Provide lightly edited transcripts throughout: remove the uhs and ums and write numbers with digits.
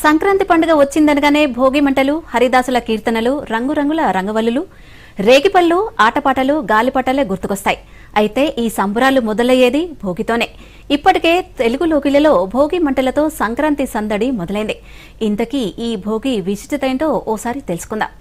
సంక్రాంతి పండుగ వచ్చిందనగానే భోగి మంటలు, హరిదాసుల కీర్తనలు, రంగురంగుల రంగవల్లులు, రేగిపళ్ళు, ఆటపాటలు, గాలిపటాలే గుర్తుకొస్తాయి. అయితే ఈ సంబరాలు మొదలయ్యేది భోగితోనే. ఇప్పటికే తెలుగు లోకిలలో భోగి మంటలతో సంక్రాంతి సందడి మొదలైంది. ఇంతకీ ఈ భోగి విశిష్టత ఏంటో ఓసారి తెలుసుకుందాం.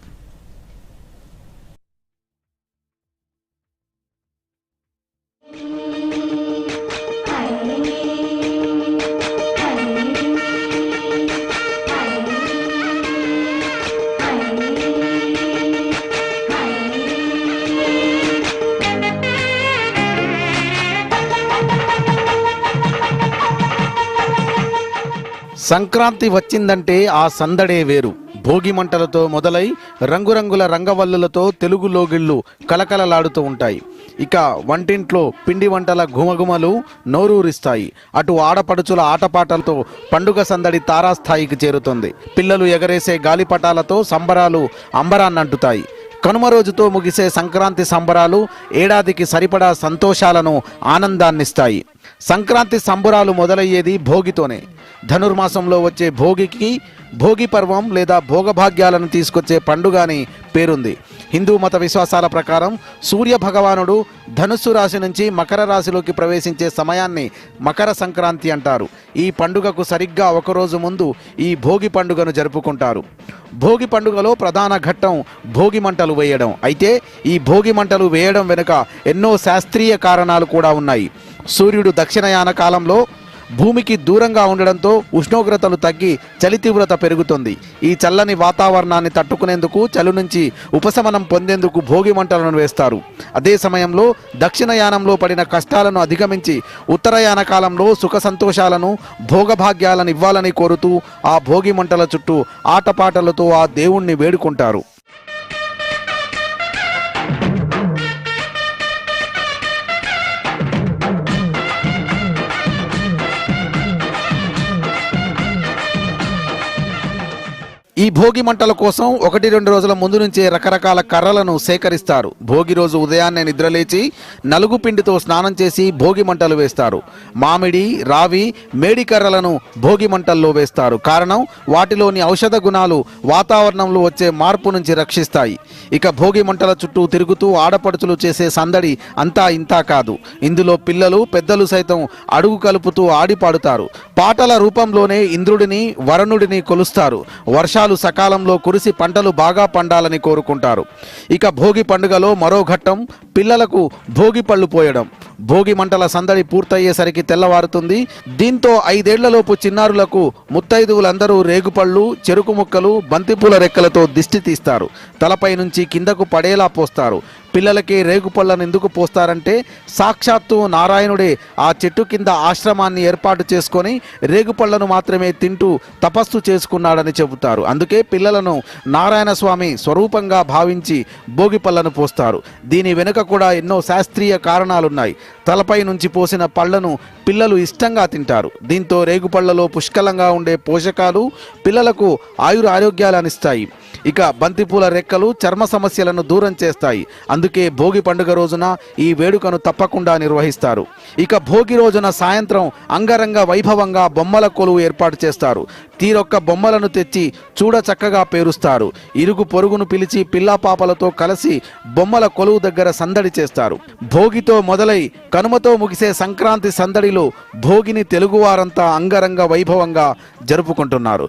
సంక్రాంతి వచ్చిందంటే ఆ సందడే వేరు. భోగి మంటలతో మొదలై రంగురంగుల రంగవల్లులతో తెలుగు లోగిళ్ళు కలకలలాడుతూ ఉంటాయి. ఇక వంటింట్లో పిండి వంటల గుమగుమలు నోరూరిస్తాయి. అటు ఆడపడుచుల ఆటపాటలతో పండుగ సందడి తారాస్థాయికి చేరుతుంది. పిల్లలు ఎగరేసే గాలిపటాలతో సంబరాలు అంబరాన్నంటుతాయి. కనుమ రోజుతో ముగిసే సంక్రాంతి సంబరాలు ఏడాదికి సరిపడా సంతోషాలను, ఆనందాన్నిస్తాయి. సంక్రాంతి సంబరాలు మొదలయ్యేది భోగితోనే. ధనుర్మాసంలో వచ్చే భోగికి భోగి పర్వం లేదా భోగభాగ్యాలను తీసుకొచ్చే పండుగ అని పేరుంది. హిందూ మత విశ్వాసాల ప్రకారం సూర్య భగవానుడు ధనుస్సు రాశి నుంచి మకర రాశిలోకి ప్రవేశించే సమయాన్ని మకర సంక్రాంతి అంటారు. ఈ పండుగకు సరిగ్గా ఒకరోజు ముందు ఈ భోగి పండుగను జరుపుకుంటారు. భోగి పండుగలో ప్రధాన ఘట్టం భోగి మంటలు వేయడం. అయితే ఈ భోగి మంటలు వేయడం వెనుక ఎన్నో శాస్త్రీయ కారణాలు కూడా ఉన్నాయి. సూర్యుడు దక్షిణయాన కాలంలో భూమికి దూరంగా ఉండడంతో ఉష్ణోగ్రతలు తగ్గి చలి తీవ్రత పెరుగుతుంది. ఈ చల్లని వాతావరణాన్ని తట్టుకునేందుకు, చలి నుంచి ఉపశమనం పొందేందుకు భోగి మంటలను వేస్తారు. అదే సమయంలో దక్షిణయానంలో పడిన కష్టాలను అధిగమించి ఉత్తరయాన కాలంలో సుఖ సంతోషాలను, భోగభాగ్యాలను ఇవ్వాలని కోరుతూ ఆ భోగి మంటల చుట్టూ ఆటపాటలతో ఆ దేవుణ్ణి వేడుకుంటారు. ఈ భోగి మంటల కోసం 1-2 రోజుల ముందు నుంచే రకరకాల కర్రలను సేకరిస్తారు. భోగి రోజు ఉదయాన్నే నిద్రలేచి నలుగు పిండితో స్నానం చేసి భోగి మంటలు వేస్తారు. మామిడి, రావి, మేడి కర్రలను భోగి మంటల్లో వేస్తారు. కారణం, వాటిలోని ఔషధ గుణాలు వాతావరణంలో వచ్చే మార్పు నుంచి రక్షిస్తాయి. ఇక భోగి మంటల చుట్టూ తిరుగుతూ ఆడపడుచులు చేసే సందడి అంతా ఇంతా కాదు. ఇందులో పిల్లలు, పెద్దలు సైతం అడుగు కలుపుతూ ఆడిపాడుతారు. పాటల రూపంలోనే ఇంద్రుడిని, వరుణుడిని కొలుస్తారు. వర్షాలు సకాలంలో కురిసి పంటలు బాగా పండాలని కోరుకుంటారు. ఇక భోగి పండుగలో మరో ఘట్టం పిల్లలకు భోగి పళ్ళు పోయడం. భోగి మంటల సందడి పూర్తయ్యేసరికి తెల్లవారుతుంది. దీంతో 5 ఏళ్లలోపు చిన్నారులకు ముత్తైదువులందరూ రేగుపళ్ళు, చెరుకు ముక్కలు, బంతిపూల రెక్కలతో దిష్టి తీస్తారు. తలపై నుంచి కిందకు పడేలా పోస్తారు. పిల్లలకి రేగుపళ్ళను ఎందుకు పోస్తారంటే, సాక్షాత్తు నారాయణుడే ఆ చెట్టు కింద ఆశ్రమాన్ని ఏర్పాటు చేసుకొని రేగుపళ్ళను మాత్రమే తింటూ తపస్సు చేసుకున్నాడని చెబుతారు. అందుకే పిల్లలను నారాయణ స్వామి స్వరూపంగా భావించి భోగిపళ్ళను పోస్తారు. దీని వెనుక కూడా ఎన్నో శాస్త్రీయ కారణాలున్నాయి. తలపై నుంచి పోసిన పళ్లను పిల్లలు ఇష్టంగా తింటారు. దీంతో రేగుపళ్లలో పుష్కలంగా ఉండే పోషకాలు పిల్లలకు ఆరోగ్యాలను ఇస్తాయి. ఇక బంతిపూల రెక్కలు చర్మ సమస్యలను దూరం చేస్తాయి. అందుకే భోగి పండుగ రోజున ఈ వేడుకను తప్పకుండా నిర్వహిస్తారు. ఇక భోగి రోజున సాయంత్రం అంగరంగ వైభవంగా బొమ్మల కొలువు ఏర్పాటు చేస్తారు. తీరొక్క బొమ్మలను తెచ్చి చూడ చక్కగా పేరుస్తారు. ఇరుగు పొరుగును పిలిచి పిల్లా పాపలతో కలిసి బొమ్మల కొలువు దగ్గర సందడి చేస్తారు. భోగితో మొదలై కనుమతో ముగిసే సంక్రాంతి సందడిలో భోగిని తెలుగువారంతా అంగరంగ వైభవంగా జరుపుకుంటున్నారు.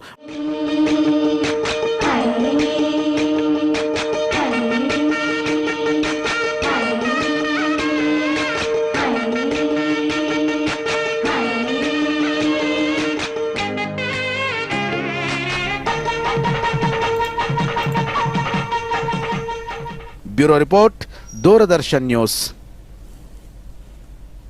Bureau report, Doordarshan news.